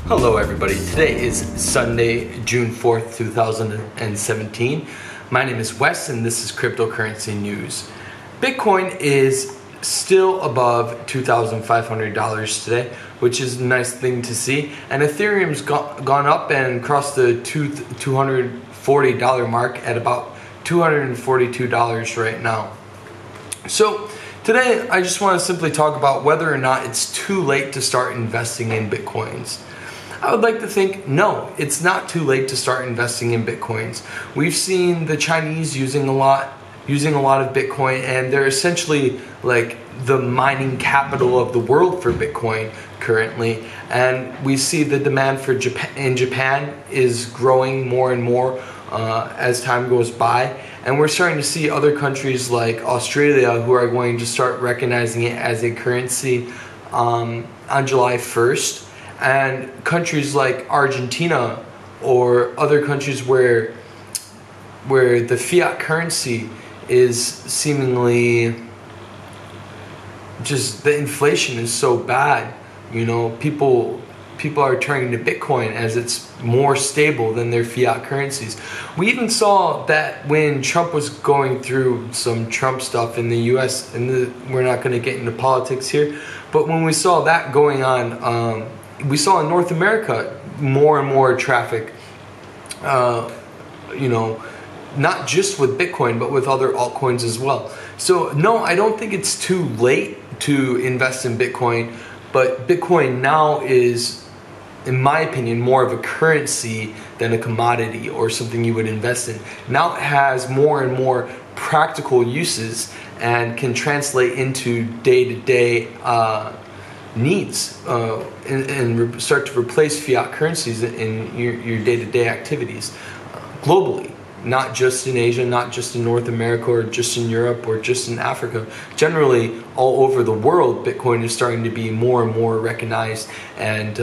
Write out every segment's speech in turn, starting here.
Hello everybody, today is Sunday, June 4th, 2017. My name is Wes and this is Cryptocurrency News. Bitcoin is still above $2,500 today, which is a nice thing to see. And Ethereum's gone up and crossed the $240 mark at about $242 right now. So today I just want to simply talk about whether or not it's too late to start investing in Bitcoins. I would like to think, no, it's not too late to start investing in Bitcoins. We've seen the Chinese using a lot of Bitcoin, and they're essentially like the mining capital of the world for Bitcoin currently. And we see the demand for Japan is growing more and more as time goes by. And we're starting to see other countries like Australia who are going to start recognizing it as a currency on July 1st. And countries like Argentina or other countries where the fiat currency is seemingly just, the inflation is so bad, you know, people are turning to Bitcoin as it's more stable than their fiat currencies. We even saw that when Trump was going through some Trump stuff in the US, and we're not going to get into politics here, but when we saw that going on, we saw in North America more and more traffic, you know, not just with Bitcoin, but with other altcoins as well. So no, I don't think it's too late to invest in Bitcoin, but Bitcoin now is, in my opinion, more of a currency than a commodity or something you would invest in. Now it has more and more practical uses and can translate into day-to-day needs and start to replace fiat currencies in your day-to-day activities globally, not just in Asia, not just in North America or just in Europe or just in Africa. Generally, all over the world, Bitcoin is starting to be more and more recognized and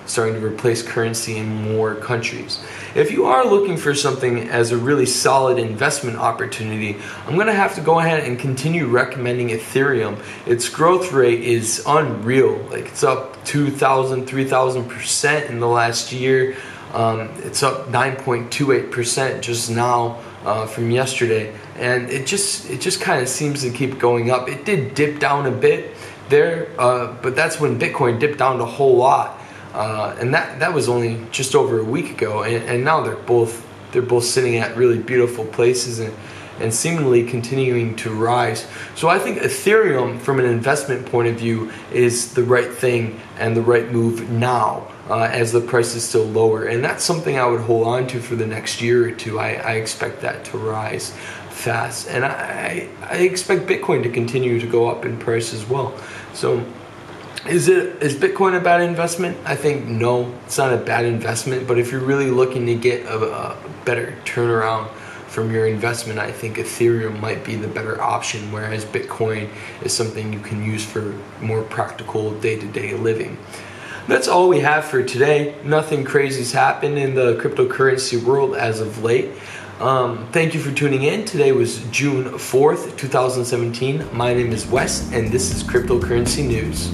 starting to replace currency in more countries. If you are looking for something as a really solid investment opportunity, I'm going to have to go ahead and continue recommending Ethereum. Its growth rate is unreal. Like, it's up 2,000, 3,000% in the last year. It's up 9.28% just now from yesterday, and it just kind of seems to keep going up. It did dip down a bit there, but that's when Bitcoin dipped down a whole lot. And that was only just over a week ago, and now they're both sitting at really beautiful places and seemingly continuing to rise. So I think Ethereum, from an investment point of view, is the right thing and the right move now, as the price is still lower. And that's something I would hold on to for the next year or two. I expect that to rise fast, and I expect Bitcoin to continue to go up in price as well. So is Bitcoin a bad investment? I think no, it's not a bad investment, but if you're really looking to get a better turnaround from your investment, I think Ethereum might be the better option, whereas Bitcoin is something you can use for more practical day-to-day living. That's all we have for today. Nothing crazy's happened in the cryptocurrency world as of late. Thank you for tuning in. Today was June 4th, 2017. My name is Wes, and this is Cryptocurrency News.